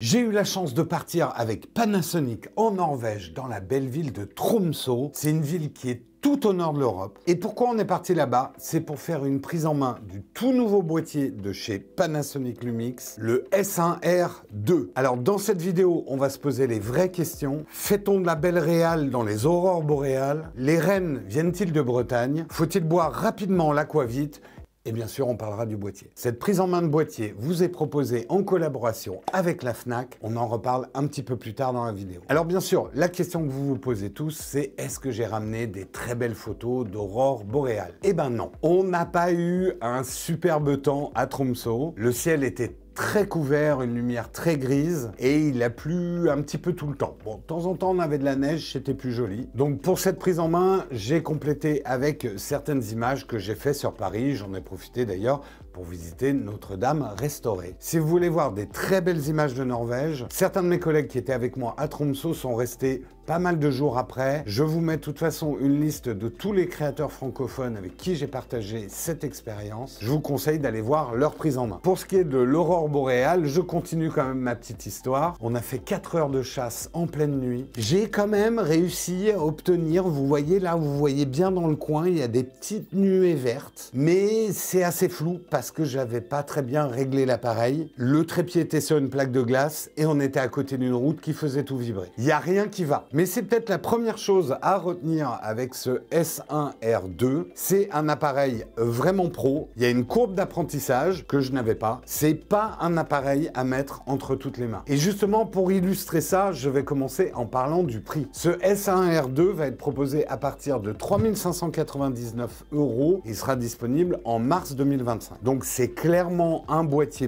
J'ai eu la chance de partir avec Panasonic en Norvège, dans la belle ville de Tromsø. C'est une ville qui est tout au nord de l'Europe. Et pourquoi on est parti là-bas? C'est pour faire une prise en main du tout nouveau boîtier de chez Panasonic Lumix, le S1R2. Alors dans cette vidéo, on va se poser les vraies questions. Fait-on de la belle réal dans les aurores boréales? Les rennes viennent-ils de Bretagne? Faut-il boire rapidement l'aquavit? Et bien sûr, on parlera du boîtier. Cette prise en main de boîtier vous est proposée en collaboration avec la Fnac. On en reparle un petit peu plus tard dans la vidéo. Alors bien sûr, la question que vous vous posez tous, c'est est-ce que j'ai ramené des très belles photos d'aurore boréale? Eh ben non. On n'a pas eu un superbe temps à Tromsø. Le ciel était très couvert, une lumière très grise et il a plu un petit peu tout le temps. Bon, de temps en temps, on avait de la neige, c'était plus joli. Donc pour cette prise en main, j'ai complété avec certaines images que j'ai fait sur Paris. J'en ai profité d'ailleurs pour visiter Notre-Dame restaurée. Si vous voulez voir des très belles images de Norvège, certains de mes collègues qui étaient avec moi à Tromsø sont restés pas mal de jours après. Je vous mets de toute façon une liste de tous les créateurs francophones avec qui j'ai partagé cette expérience. Je vous conseille d'aller voir leur prise en main. Pour ce qui est de l'aurore boréale, je continue quand même ma petite histoire. On a fait 4 heures de chasse en pleine nuit. J'ai quand même réussi à obtenir, vous voyez là, vous voyez bien dans le coin, il y a des petites nuées vertes, mais c'est assez flou parce que j'avais pas très bien réglé l'appareil. Le trépied était sur une plaque de glace et on était à côté d'une route qui faisait tout vibrer. Il n'y a rien qui va. Mais c'est peut-être la première chose à retenir avec ce S1R2. C'est un appareil vraiment pro. Il y a une courbe d'apprentissage que je n'avais pas. C'est pas un appareil à mettre entre toutes les mains. Et justement, pour illustrer ça, je vais commencer en parlant du prix. Ce S1R2 va être proposé à partir de 3 599 €. Il sera disponible en mars 2025. Donc c'est clairement un boîtier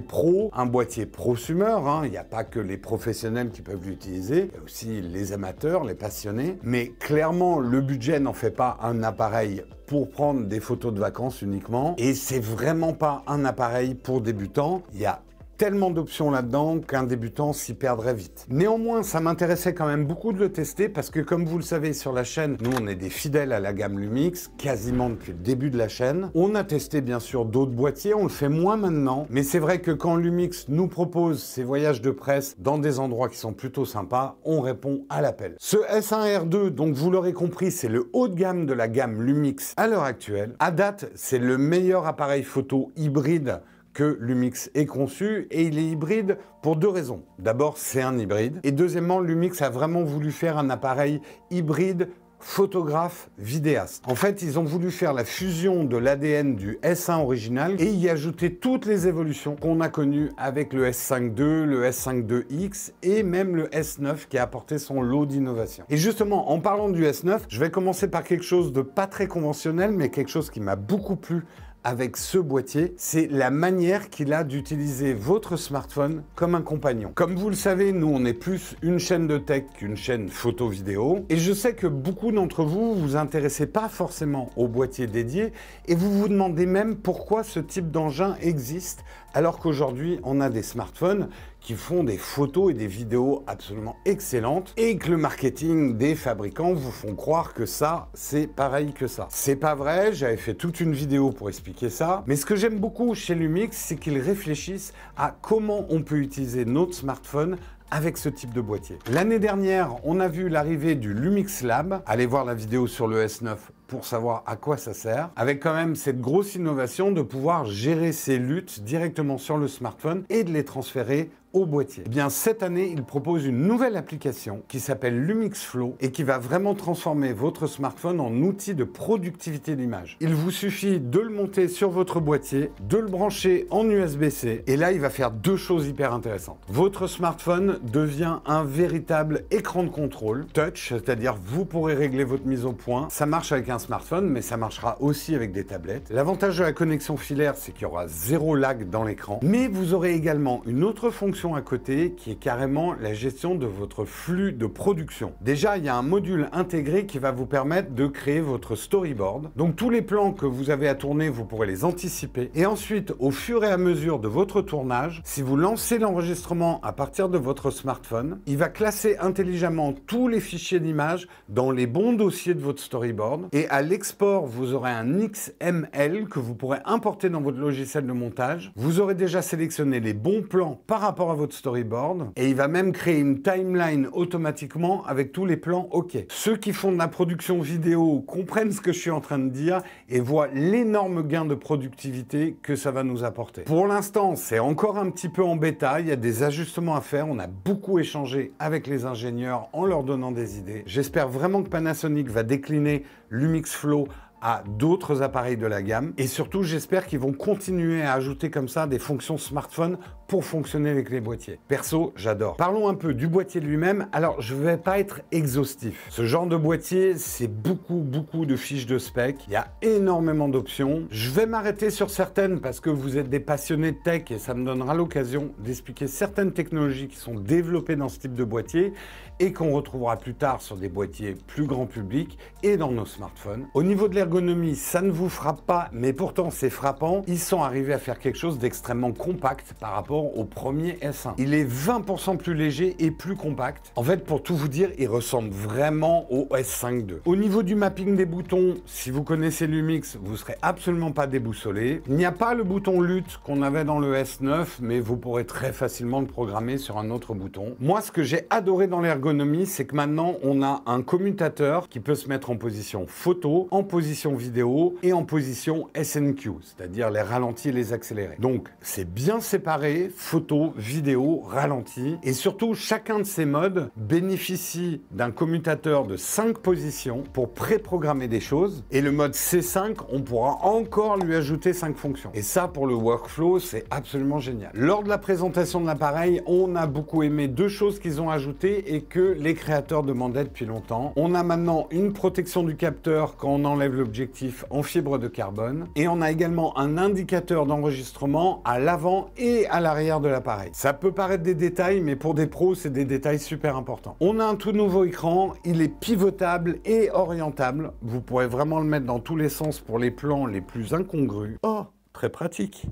prosumer. Il n'y a pas que les professionnels qui peuvent l'utiliser. Il y a aussi les amateurs, les passionnés. Mais clairement, le budget n'en fait pas un appareil pour prendre des photos de vacances uniquement. Et c'est vraiment pas un appareil pour débutants. Il y a tellement d'options là-dedans qu'un débutant s'y perdrait vite. Néanmoins, ça m'intéressait quand même beaucoup de le tester parce que comme vous le savez sur la chaîne, nous on est des fidèles à la gamme Lumix, quasiment depuis le début de la chaîne. On a testé bien sûr d'autres boîtiers, on le fait moins maintenant, mais c'est vrai que quand Lumix nous propose ces voyages de presse dans des endroits qui sont plutôt sympas, on répond à l'appel. Ce S1R2, donc vous l'aurez compris, c'est le haut de gamme de la gamme Lumix à l'heure actuelle. À date, c'est le meilleur appareil photo hybride que Lumix ait conçu, et il est hybride pour deux raisons. D'abord, c'est un hybride, et deuxièmement, Lumix a vraiment voulu faire un appareil hybride photographe vidéaste. En fait, ils ont voulu faire la fusion de l'ADN du S1 original et y ajouter toutes les évolutions qu'on a connues avec le S5 II, le S5 IIX et même le S9 qui a apporté son lot d'innovation. Et justement, en parlant du S9, je vais commencer par quelque chose de pas très conventionnel, mais quelque chose qui m'a beaucoup plu avec ce boîtier, c'est la manière qu'il a d'utiliser votre smartphone comme un compagnon. Comme vous le savez, nous on est plus une chaîne de tech qu'une chaîne photo-vidéo, et je sais que beaucoup d'entre vous vous intéressez pas forcément au boîtier dédié, et vous vous demandez même pourquoi ce type d'engin existe, alors qu'aujourd'hui on a des smartphones qui font des photos et des vidéos absolument excellentes et que le marketing des fabricants vous font croire que ça, c'est pareil que ça. C'est pas vrai, j'avais fait toute une vidéo pour expliquer ça, mais ce que j'aime beaucoup chez Lumix, c'est qu'ils réfléchissent à comment on peut utiliser notre smartphone avec ce type de boîtier. L'année dernière, on a vu l'arrivée du Lumix Lab. Allez voir la vidéo sur le S9 pour savoir à quoi ça sert, avec quand même cette grosse innovation de pouvoir gérer ses luttes directement sur le smartphone et de les transférer au boîtier. Eh bien, cette année, il propose une nouvelle application qui s'appelle Lumix Flow et qui va vraiment transformer votre smartphone en outil de productivité d'image. Il vous suffit de le monter sur votre boîtier, de le brancher en USB-C et là, il va faire deux choses hyper intéressantes. Votre smartphone devient un véritable écran de contrôle touch, c'est-à-dire vous pourrez régler votre mise au point. Ça marche avec un smartphone, mais ça marchera aussi avec des tablettes. L'avantage de la connexion filaire, c'est qu'il y aura zéro lag dans l'écran, mais vous aurez également une autre fonction à côté qui est carrément la gestion de votre flux de production. Déjà, il y a un module intégré qui va vous permettre de créer votre storyboard. Donc tous les plans que vous avez à tourner, vous pourrez les anticiper. Et ensuite, au fur et à mesure de votre tournage, si vous lancez l'enregistrement à partir de votre smartphone, il va classer intelligemment tous les fichiers d'images dans les bons dossiers de votre storyboard. Et à l'export, vous aurez un XML que vous pourrez importer dans votre logiciel de montage. Vous aurez déjà sélectionné les bons plans par rapport à votre storyboard et il va même créer une timeline automatiquement avec tous les plans OK. Ceux qui font de la production vidéo comprennent ce que je suis en train de dire et voient l'énorme gain de productivité que ça va nous apporter. Pour l'instant, c'est encore un petit peu en bêta, il y a des ajustements à faire, on a beaucoup échangé avec les ingénieurs en leur donnant des idées. J'espère vraiment que Panasonic va décliner Lumix Flow à d'autres appareils de la gamme. Et surtout, j'espère qu'ils vont continuer à ajouter comme ça des fonctions smartphone pour fonctionner avec les boîtiers. Perso, j'adore. Parlons un peu du boîtier lui-même. Alors, je ne vais pas être exhaustif. Ce genre de boîtier, c'est beaucoup de fiches de spec. Il y a énormément d'options. Je vais m'arrêter sur certaines parce que vous êtes des passionnés de tech et ça me donnera l'occasion d'expliquer certaines technologies qui sont développées dans ce type de boîtier et qu'on retrouvera plus tard sur des boîtiers plus grand public et dans nos smartphones. Au niveau de l'ergonomie, ça ne vous frappe pas, mais pourtant c'est frappant. Ils sont arrivés à faire quelque chose d'extrêmement compact par rapport au premier S1. Il est 20% plus léger et plus compact. En fait, pour tout vous dire, il ressemble vraiment au S5 II. Au niveau du mapping des boutons, si vous connaissez Lumix, vous ne serez absolument pas déboussolé. Il n'y a pas le bouton lutte qu'on avait dans le S9, mais vous pourrez très facilement le programmer sur un autre bouton. Moi, ce que j'ai adoré dans l'ergonomie, c'est que maintenant, on a un commutateur qui peut se mettre en position photo, en position vidéo et en position SNQ, c'est-à-dire les ralentis et les accélérés. Donc, c'est bien séparé, photo, vidéo, ralenti. Et surtout, chacun de ces modes bénéficie d'un commutateur de 5 positions pour préprogrammer des choses. Et le mode C5, on pourra encore lui ajouter 5 fonctions. Et ça, pour le workflow, c'est absolument génial. Lors de la présentation de l'appareil, on a beaucoup aimé deux choses qu'ils ont ajoutées et que les créateurs demandaient depuis longtemps. On a maintenant une protection du capteur quand on enlève l'objectif en fibre de carbone. Et on a également un indicateur d'enregistrement à l'avant et à l'arrière de l'appareil. Ça peut paraître des détails, mais pour des pros, c'est des détails super importants. On a un tout nouveau écran, il est pivotable et orientable. Vous pourrez vraiment le mettre dans tous les sens pour les plans les plus incongrus. Oh, très pratique.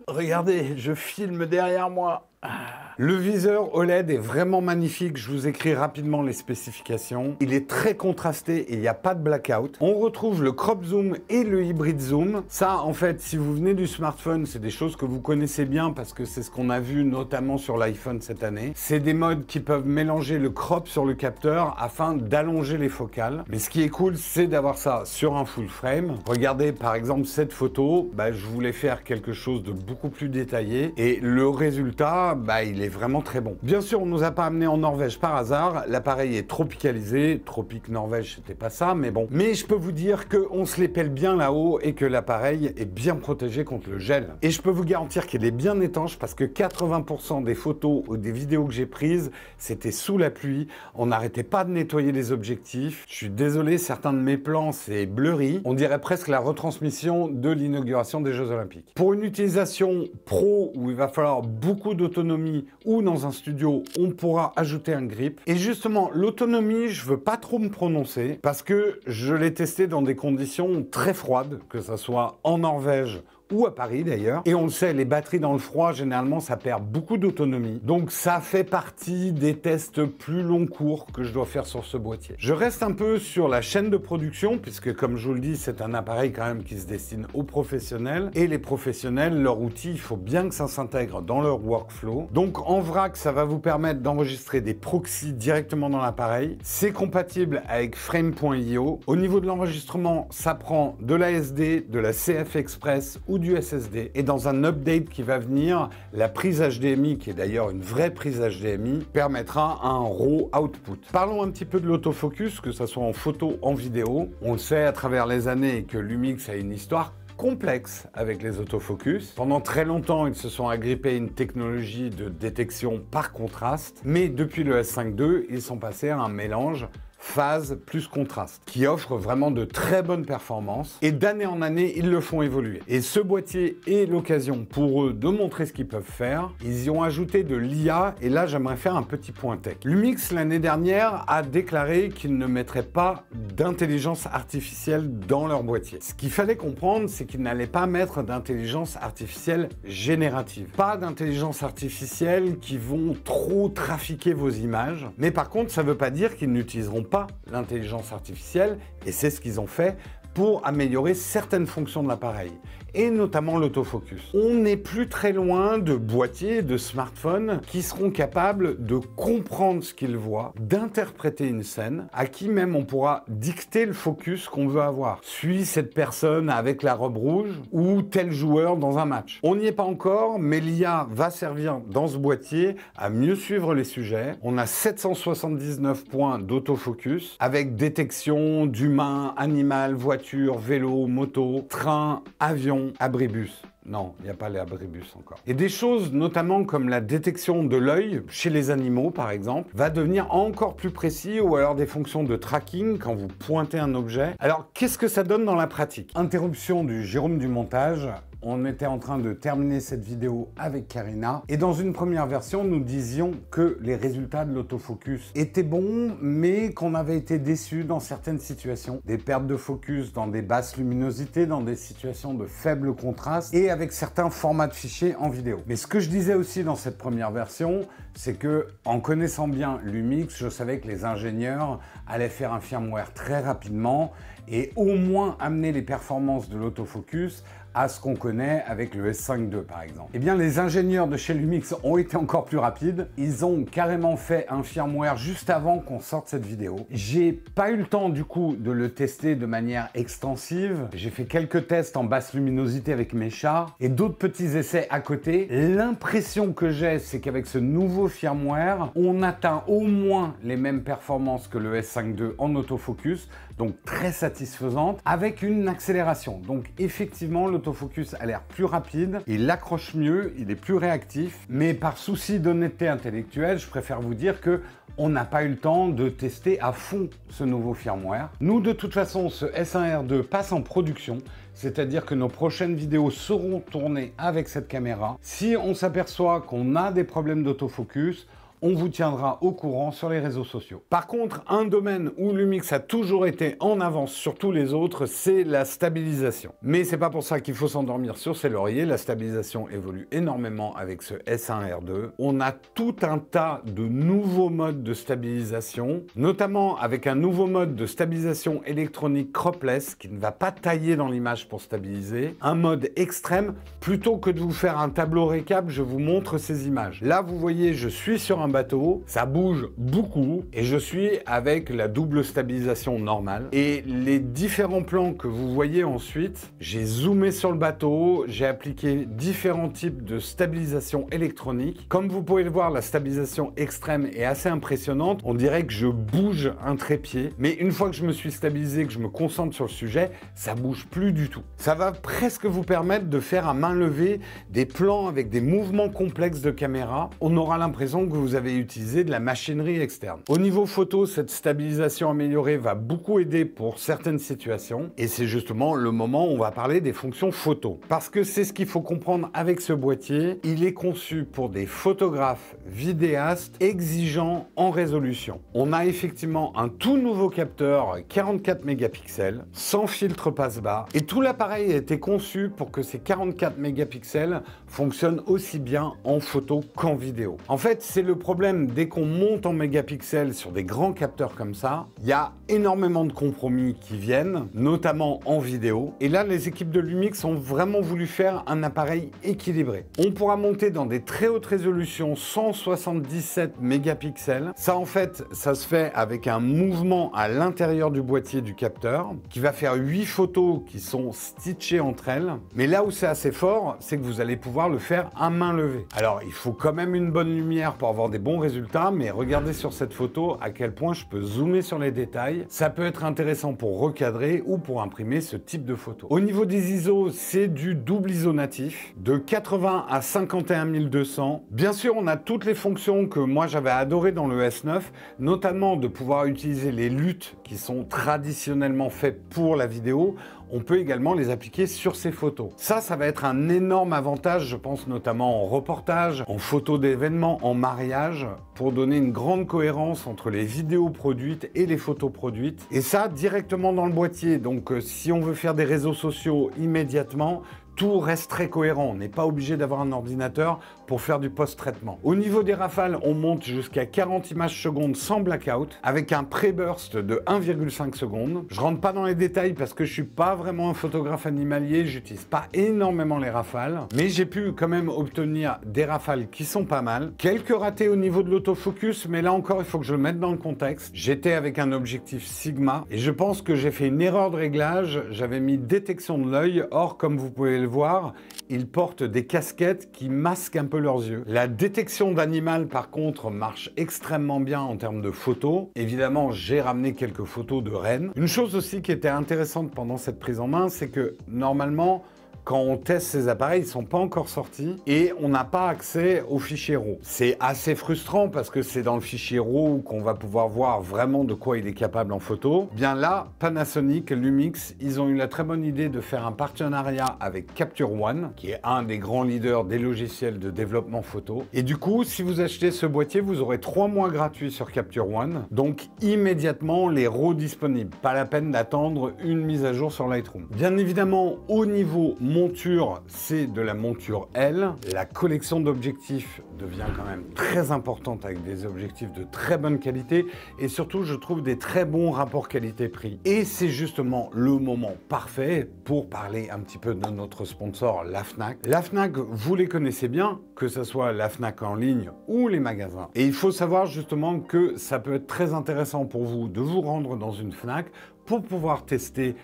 Regardez, je filme derrière moi. Le viseur OLED est vraiment magnifique, je vous écris rapidement les spécifications. Il est très contrasté et il n'y a pas de blackout. On retrouve le crop zoom et le hybrid zoom. Ça, en fait, si vous venez du smartphone, c'est des choses que vous connaissez bien parce que c'est ce qu'on a vu notamment sur l'iPhone cette année. C'est des modes qui peuvent mélanger le crop sur le capteur afin d'allonger les focales. Mais ce qui est cool, c'est d'avoir ça sur un full frame. Regardez par exemple cette photo, je voulais faire quelque chose de beaucoup plus détaillé et le résultat, il est vraiment très bon. Bien sûr, on ne nous a pas amené en Norvège par hasard. L'appareil est tropicalisé. Tropique Norvège, c'était pas ça, mais bon. Mais je peux vous dire qu'on se les pèle bien là-haut et que l'appareil est bien protégé contre le gel. Et je peux vous garantir qu'il est bien étanche parce que 80% des photos ou des vidéos que j'ai prises, c'était sous la pluie. On n'arrêtait pas de nettoyer les objectifs. Je suis désolé, certains de mes plans, c'est blurry. On dirait presque la retransmission de l'inauguration des Jeux Olympiques. Pour une utilisation pro où il va falloir beaucoup d'autonomie ou dans un studio, on pourra ajouter un grip. Et justement, l'autonomie, je veux pas trop me prononcer parce que je l'ai testé dans des conditions très froides, que ce soit en Norvège ou à Paris d'ailleurs. Et on le sait, les batteries dans le froid, généralement, ça perd beaucoup d'autonomie. Donc ça fait partie des tests plus long cours que je dois faire sur ce boîtier. Je reste un peu sur la chaîne de production, puisque comme je vous le dis, c'est un appareil quand même qui se destine aux professionnels. Et les professionnels, leur outil, il faut bien que ça s'intègre dans leur workflow. Donc en vrac, ça va vous permettre d'enregistrer des proxys directement dans l'appareil. C'est compatible avec Frame.io. Au niveau de l'enregistrement, ça prend de la SD, de la CF Express ou du SSD. Et dans un update qui va venir, la prise HDMI, qui est d'ailleurs une vraie prise HDMI, permettra un RAW output. Parlons un petit peu de l'autofocus, que ce soit en photo, en vidéo. On le sait à travers les années que Lumix a une histoire complexe avec les autofocus. Pendant très longtemps, ils se sont agrippés à une technologie de détection par contraste, mais depuis le S5 II, ils sont passés à un mélange phase plus contraste, qui offre vraiment de très bonnes performances et d'année en année, ils le font évoluer. Et ce boîtier est l'occasion pour eux de montrer ce qu'ils peuvent faire. Ils y ont ajouté de l'IA et là, j'aimerais faire un petit point tech. Lumix, l'année dernière, a déclaré qu'ils ne mettraient pas d'intelligence artificielle dans leur boîtier. Ce qu'il fallait comprendre, c'est qu'ils n'allaient pas mettre d'intelligence artificielle générative. Pas d'intelligence artificielle qui vont trop trafiquer vos images. Mais par contre, ça ne veut pas dire qu'ils n'utiliseront pas l'intelligence artificielle, et c'est ce qu'ils ont fait pour améliorer certaines fonctions de l'appareil, et notamment l'autofocus. On n'est plus très loin de boîtiers, de smartphones qui seront capables de comprendre ce qu'ils voient, d'interpréter une scène, à qui même on pourra dicter le focus qu'on veut avoir. Suis cette personne avec la robe rouge ou tel joueur dans un match. On n'y est pas encore, mais l'IA va servir dans ce boîtier à mieux suivre les sujets. On a 779 points d'autofocus avec détection d'humains, animal, voiture, vélo, moto, train, avion, abribus. Non, il n'y a pas les abribus encore. Et des choses notamment comme la détection de l'œil chez les animaux par exemple va devenir encore plus précis, ou alors des fonctions de tracking quand vous pointez un objet. Alors qu'est-ce que ça donne dans la pratique? Interruption du Jérôme du montage. On était en train de terminer cette vidéo avec Karina et dans une première version, nous disions que les résultats de l'autofocus étaient bons, mais qu'on avait été déçus dans certaines situations. Des pertes de focus dans des basses luminosités, dans des situations de faible contraste et avec certains formats de fichiers en vidéo. Mais ce que je disais aussi dans cette première version, c'est que en connaissant bien Lumix, je savais que les ingénieurs allaient faire un firmware très rapidement et au moins amener les performances de l'autofocus à ce qu'on connaît avec le S5 II par exemple. Eh bien les ingénieurs de chez Lumix ont été encore plus rapides. Ils ont carrément fait un firmware juste avant qu'on sorte cette vidéo. J'ai pas eu le temps du coup de le tester de manière extensive. J'ai fait quelques tests en basse luminosité avec mes chats et d'autres petits essais à côté. L'impression que j'ai, c'est qu'avec ce nouveau firmware, on atteint au moins les mêmes performances que le S5 II en autofocus, donc très satisfaisante, avec une accélération. Donc effectivement, l'autofocus a l'air plus rapide, il accroche mieux, il est plus réactif, mais par souci d'honnêteté intellectuelle, je préfère vous dire que on n'a pas eu le temps de tester à fond ce nouveau firmware. Nous, de toute façon, ce S1R2 passe en production, c'est-à-dire que nos prochaines vidéos seront tournées avec cette caméra. Si on s'aperçoit qu'on a des problèmes d'autofocus, on vous tiendra au courant sur les réseaux sociaux. Par contre, un domaine où Lumix a toujours été en avance sur tous les autres, c'est la stabilisation. Mais c'est pas pour ça qu'il faut s'endormir sur ses lauriers. La stabilisation évolue énormément avec ce S1R2. On a tout un tas de nouveaux modes de stabilisation, notamment avec un nouveau mode de stabilisation électronique cropless qui ne va pas tailler dans l'image pour stabiliser. Un mode extrême, plutôt que de vous faire un tableau récap, je vous montre ces images. Là, vous voyez, je suis sur un bateau, ça bouge beaucoup et je suis avec la double stabilisation normale. Et les différents plans que vous voyez ensuite, j'ai zoomé sur le bateau, j'ai appliqué différents types de stabilisation électronique. Comme vous pouvez le voir, la stabilisation extrême est assez impressionnante. On dirait que je bouge un trépied, mais une fois que je me suis stabilisé, que je me concentre sur le sujet, ça bouge plus du tout. Ça va presque vous permettre de faire à main levée des plans avec des mouvements complexes de caméra. On aura l'impression que vous avez utilisé de la machinerie externe. Au niveau photo, cette stabilisation améliorée va beaucoup aider pour certaines situations et c'est justement le moment où on va parler des fonctions photo. Parce que c'est ce qu'il faut comprendre avec ce boîtier, il est conçu pour des photographes vidéastes exigeants en résolution. On a effectivement un tout nouveau capteur 44 mégapixels, sans filtre passe-bas et tout l'appareil a été conçu pour que ces 44 mégapixels fonctionnent aussi bien en photo qu'en vidéo. En fait, c'est le problème, dès qu'on monte en mégapixels sur des grands capteurs comme ça, il y a énormément de compromis qui viennent, notamment en vidéo. Et là, les équipes de Lumix ont vraiment voulu faire un appareil équilibré. On pourra monter dans des très hautes résolutions, 177 mégapixels. Ça, en fait, ça se fait avec un mouvement à l'intérieur du boîtier du capteur qui va faire 8 photos qui sont stitchées entre elles. Mais là où c'est assez fort, c'est que vous allez pouvoir le faire à main levée. Alors, il faut quand même une bonne lumière pour avoir des bons résultats, mais regardez sur cette photo à quel point je peux zoomer sur les détails. Ça peut être intéressant pour recadrer ou pour imprimer ce type de photo. Au niveau des ISO, c'est du double ISO natif, de 80 à 51200. Bien sûr, on a toutes les fonctions que moi j'avais adorées dans le S9, notamment de pouvoir utiliser les luttes qui sont traditionnellement faites pour la vidéo. On peut également les appliquer sur ces photos. Ça va être un énorme avantage, je pense notamment en reportage, en photo d'événements, en mariage, pour donner une grande cohérence entre les vidéos produites et les photos produites. Et ça, directement dans le boîtier. Donc, si on veut faire des réseaux sociaux immédiatement, tout reste très cohérent. On n'est pas obligé d'avoir un ordinateur pour faire du post-traitement. Au niveau des rafales, on monte jusqu'à 40 images secondes sans blackout, avec un pré-burst de 1,5 secondes. Je rentre pas dans les détails parce que je suis pas vraiment un photographe animalier, j'utilise pas énormément les rafales, mais j'ai pu quand même obtenir des rafales qui sont pas mal. Quelques ratés au niveau de l'autofocus, mais là encore, il faut que je le mette dans le contexte. J'étais avec un objectif Sigma et je pense que j'ai fait une erreur de réglage. J'avais mis détection de l'œil, or, comme vous pouvez le voir, ils portent des casquettes qui masquent un peu leurs yeux. La détection d'animal, par contre, marche extrêmement bien en termes de photos. Évidemment, j'ai ramené quelques photos de rennes. Une chose aussi qui était intéressante pendant cette prise en main, c'est que normalement, quand on teste ces appareils, ils ne sont pas encore sortis et on n'a pas accès au fichier RAW. C'est assez frustrant parce que c'est dans le fichier RAW qu'on va pouvoir voir vraiment de quoi il est capable en photo. Bien là, Panasonic, Lumix, ils ont eu la très bonne idée de faire un partenariat avec Capture One, qui est un des grands leaders des logiciels de développement photo. Et du coup, si vous achetez ce boîtier, vous aurez 3 mois gratuits sur Capture One. Donc immédiatement, les RAW disponibles. Pas la peine d'attendre une mise à jour sur Lightroom. Bien évidemment, au niveau monture, c'est de la monture L. La collection d'objectifs devient quand même très importante avec des objectifs de très bonne qualité et surtout, je trouve des très bons rapports qualité-prix. Et c'est justement le moment parfait pour parler un petit peu de notre sponsor, la Fnac. La Fnac, vous les connaissez bien, que ce soit la Fnac en ligne ou les magasins. Et il faut savoir justement que ça peut être très intéressant pour vous de vous rendre dans une Fnac pour pouvoir tester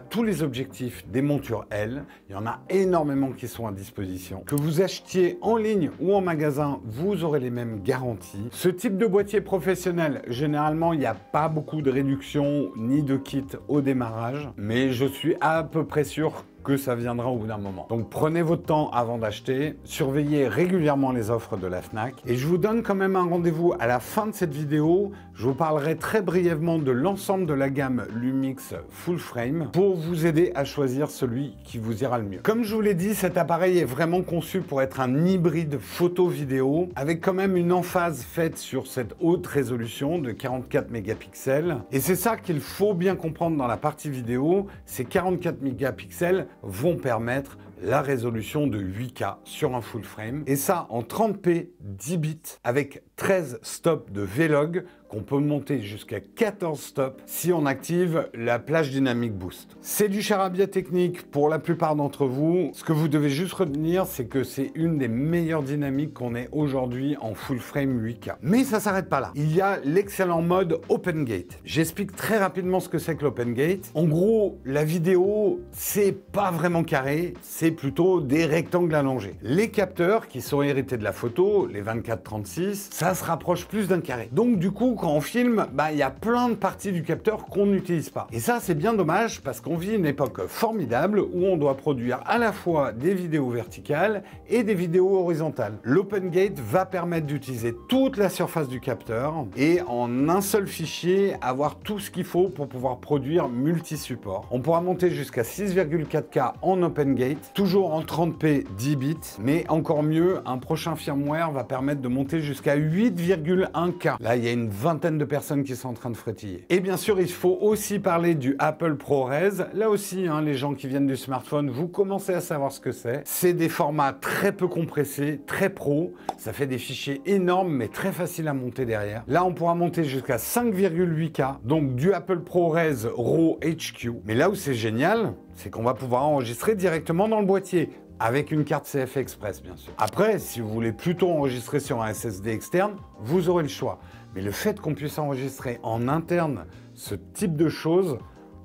tous les objectifs des montures L. Il y en a énormément qui sont à disposition. Que vous achetiez en ligne ou en magasin, vous aurez les mêmes garanties. Ce type de boîtier professionnel, généralement, il n'y a pas beaucoup de réduction ni de kit au démarrage, mais je suis à peu près sûr que ça viendra au bout d'un moment. Donc prenez votre temps avant d'acheter, surveillez régulièrement les offres de la Fnac et je vous donne quand même un rendez-vous à la fin de cette vidéo. Je vous parlerai très brièvement de l'ensemble de la gamme Lumix Full Frame pour vous aider à choisir celui qui vous ira le mieux. Comme je vous l'ai dit, cet appareil est vraiment conçu pour être un hybride photo-vidéo avec quand même une emphase faite sur cette haute résolution de 44 mégapixels. Et c'est ça qu'il faut bien comprendre dans la partie vidéo, ces 44 mégapixels vont permettre la résolution de 8K sur un full frame et ça en 30p 10 bits avec 13 stops de V-Log qu'on peut monter jusqu'à 14 stops si on active la plage dynamique boost. C'est du charabia technique pour la plupart d'entre vous. Ce que vous devez juste retenir, c'est que c'est une des meilleures dynamiques qu'on ait aujourd'hui en full frame 8K. Mais ça s'arrête pas là. Il y a l'excellent mode Open Gate. J'explique très rapidement ce que c'est que l'Open Gate. En gros, la vidéo, c'est pas vraiment carré, c'est plutôt des rectangles allongés. Les capteurs qui sont hérités de la photo, les 24-36, ça se rapproche plus d'un carré. Donc du coup, quand on filme, il y a plein de parties du capteur qu'on n'utilise pas. Et ça, c'est bien dommage parce qu'on vit une époque formidable où on doit produire à la fois des vidéos verticales et des vidéos horizontales. L'Open Gate va permettre d'utiliser toute la surface du capteur et en un seul fichier, avoir tout ce qu'il faut pour pouvoir produire multi-support. On pourra monter jusqu'à 6,4K en Open Gate, toujours en 30p 10 bits, mais encore mieux, un prochain firmware va permettre de monter jusqu'à 8,1K. Là, il y a une vingtaine de personnes qui sont en train de frétiller. Et bien sûr, il faut aussi parler du Apple ProRes. Là aussi, les gens qui viennent du smartphone, vous commencez à savoir ce que c'est. C'est des formats très peu compressés, très pro. Ça fait des fichiers énormes, mais très faciles à monter derrière. Là, on pourra monter jusqu'à 5,8K, donc du Apple ProRes RAW HQ. Mais là où c'est génial, c'est qu'on va pouvoir enregistrer directement dans le boîtier. Avec une carte CF Express, bien sûr. Après, si vous voulez plutôt enregistrer sur un SSD externe, vous aurez le choix. Mais le fait qu'on puisse enregistrer en interne ce type de choses,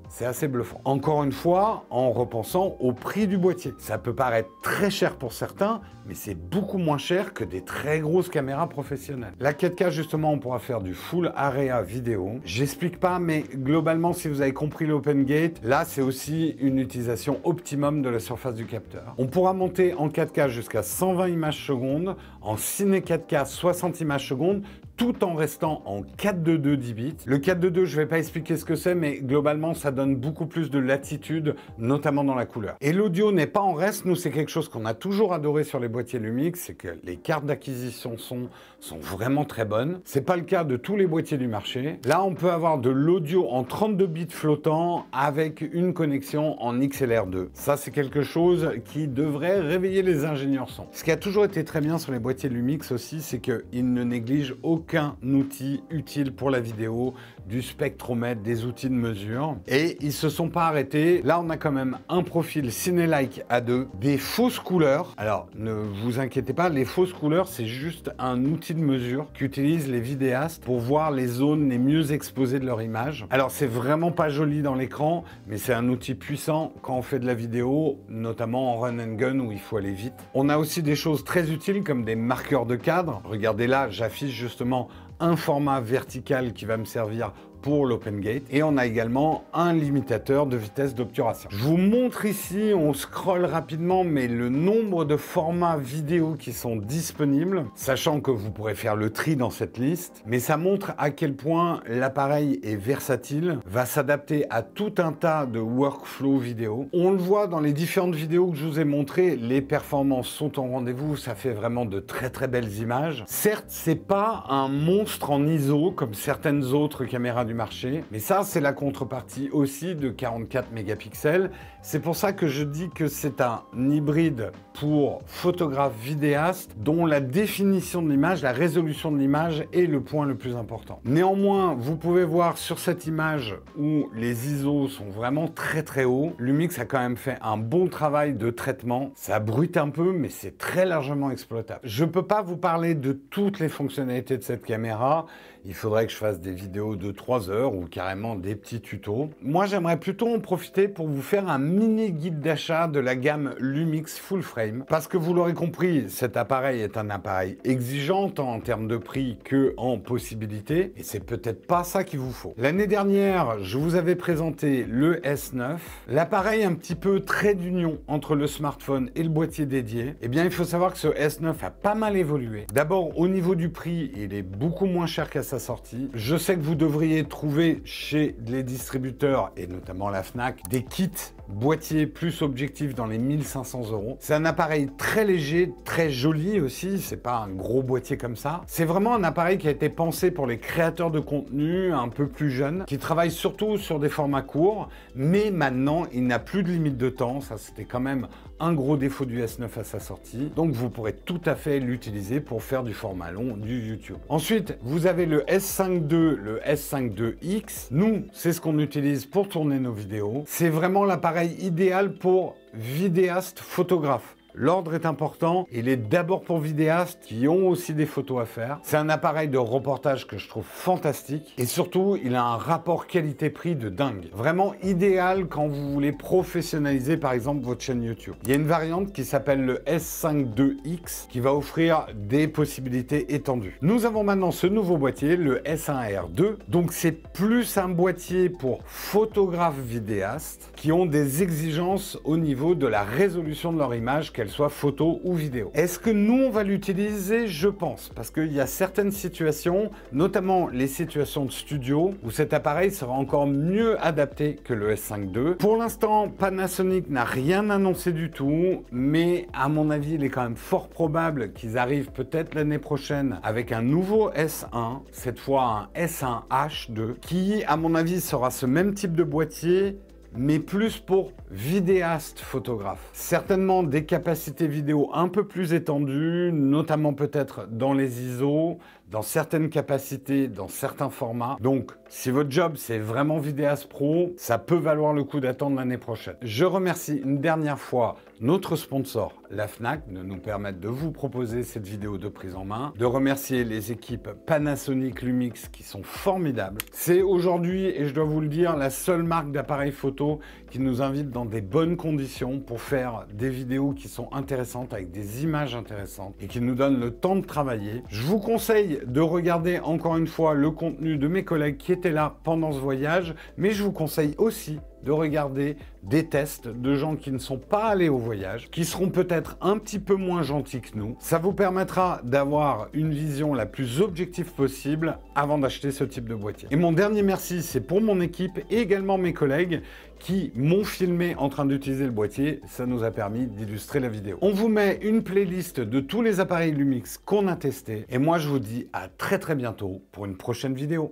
c'est assez bluffant. Encore une fois, en repensant au prix du boîtier. Ça peut paraître très cher pour certains, mais c'est beaucoup moins cher que des très grosses caméras professionnelles. La 4K, justement, on pourra faire du full area vidéo. J'explique pas, mais globalement, si vous avez compris l'Open Gate, là, c'est aussi une utilisation optimum de la surface du capteur. On pourra monter en 4K jusqu'à 120 images secondes, en Ciné 4K 60 images secondes, tout en restant en 4:2 10 bits. Le 4:2, je vais pas expliquer ce que c'est, mais globalement, ça donne beaucoup plus de latitude, notamment dans la couleur. Et l'audio n'est pas en reste, nous c'est quelque chose qu'on a toujours adoré sur les boîtiers Lumix, c'est que les cartes d'acquisition son sont vraiment très bonnes. C'est pas le cas de tous les boîtiers du marché. Là, on peut avoir de l'audio en 32 bits flottant avec une connexion en XLR2. Ça, c'est quelque chose qui devrait réveiller les ingénieurs son. Ce qui a toujours été très bien sur les boîtiers Lumix aussi, c'est qu'ils ne négligent aucun outil utile pour la vidéo, du spectromètre, des outils de mesure. Et ils se sont pas arrêtés. Là, on a quand même un profil Cinelike A2, des fausses couleurs. Alors, ne vous inquiétez pas, les fausses couleurs, c'est juste un outil de mesure qu'utilisent les vidéastes pour voir les zones les mieux exposées de leur image. Alors, c'est vraiment pas joli dans l'écran, mais c'est un outil puissant quand on fait de la vidéo, notamment en run and gun où il faut aller vite. On a aussi des choses très utiles comme des marqueurs de cadre. Regardez là, j'affiche justement un format vertical qui va me servir pour l'open gate et on a également un limitateur de vitesse d'obturation. Je vous montre ici, on scrolle rapidement, mais le nombre de formats vidéo qui sont disponibles, sachant que vous pourrez faire le tri dans cette liste, mais ça montre à quel point l'appareil est versatile, va s'adapter à tout un tas de workflow vidéo. On le voit dans les différentes vidéos que je vous ai montrées, les performances sont au rendez-vous, ça fait vraiment de très très belles images. Certes, c'est pas un monstre en ISO comme certaines autres caméras du marché, mais ça c'est la contrepartie aussi de 44 mégapixels. C'est pour ça que je dis que c'est un hybride pour photographe vidéaste dont la définition de l'image, la résolution de l'image est le point le plus important. Néanmoins, vous pouvez voir sur cette image où les ISO sont vraiment très très hauts, Lumix a quand même fait un bon travail de traitement. Ça bruite un peu, mais c'est très largement exploitable. Je peux pas vous parler de toutes les fonctionnalités de cette caméra. Il faudrait que je fasse des vidéos de 3 heures ou carrément des petits tutos. Moi, j'aimerais plutôt en profiter pour vous faire un mini guide d'achat de la gamme Lumix Full Frame. Parce que vous l'aurez compris, cet appareil est un appareil exigeant tant en termes de prix que en possibilités. Et c'est peut-être pas ça qu'il vous faut. L'année dernière, je vous avais présenté le S9. L'appareil un petit peu trait d'union entre le smartphone et le boîtier dédié. Eh bien, il faut savoir que ce S9 a pas mal évolué. D'abord, au niveau du prix, il est beaucoup moins cher qu'à sa sortie. Je sais que vous devriez trouver chez les distributeurs, et notamment la Fnac, des kits boîtier plus objectif dans les 1500 €. C'est un appareil très léger, très joli aussi, c'est pas un gros boîtier comme ça. C'est vraiment un appareil qui a été pensé pour les créateurs de contenu un peu plus jeunes, qui travaillent surtout sur des formats courts, mais maintenant il n'a plus de limite de temps, ça c'était quand même un gros défaut du S9 à sa sortie, donc vous pourrez tout à fait l'utiliser pour faire du format long, du YouTube. Ensuite, vous avez le S5 II, le S5 IIX. Nous, c'est ce qu'on utilise pour tourner nos vidéos. C'est vraiment l'appareil idéal pour vidéaste photographe. L'ordre est important, il est d'abord pour vidéastes qui ont aussi des photos à faire. C'est un appareil de reportage que je trouve fantastique et surtout, il a un rapport qualité-prix de dingue. Vraiment idéal quand vous voulez professionnaliser par exemple votre chaîne YouTube. Il y a une variante qui s'appelle le S5 IIX qui va offrir des possibilités étendues. Nous avons maintenant ce nouveau boîtier, le S1R2. Donc c'est plus un boîtier pour photographes vidéastes qui ont des exigences au niveau de la résolution de leur image, qu'elle soit photo ou vidéo. Est-ce que nous, on va l'utiliser? Je pense, parce qu'il y a certaines situations, notamment les situations de studio, où cet appareil sera encore mieux adapté que le S5 II. Pour l'instant, Panasonic n'a rien annoncé du tout, mais à mon avis, il est quand même fort probable qu'ils arrivent peut-être l'année prochaine avec un nouveau S1, cette fois un S1H2, qui, à mon avis, sera ce même type de boîtier, mais plus pour vidéaste photographe. Certainement des capacités vidéo un peu plus étendues, notamment peut-être dans les ISO, dans certaines capacités, dans certains formats. Donc, si votre job c'est vraiment vidéaste pro, ça peut valoir le coup d'attendre l'année prochaine. Je remercie une dernière fois notre sponsor, la Fnac, de nous permettre de vous proposer cette vidéo de prise en main, de remercier les équipes Panasonic Lumix qui sont formidables. C'est aujourd'hui, et je dois vous le dire, la seule marque d'appareil photo qui nous invite dans des bonnes conditions pour faire des vidéos qui sont intéressantes, avec des images intéressantes et qui nous donnent le temps de travailler. Je vous conseille de regarder encore une fois le contenu de mes collègues qui étaient là pendant ce voyage, mais je vous conseille aussi de regarder des tests de gens qui ne sont pas allés au voyage, qui seront peut-être un petit peu moins gentils que nous. Ça vous permettra d'avoir une vision la plus objective possible avant d'acheter ce type de boîtier. Et mon dernier merci, c'est pour mon équipe et également mes collègues qui m'ont filmé en train d'utiliser le boîtier. Ça nous a permis d'illustrer la vidéo. On vous met une playlist de tous les appareils Lumix qu'on a testés. Et moi, je vous dis à très bientôt pour une prochaine vidéo.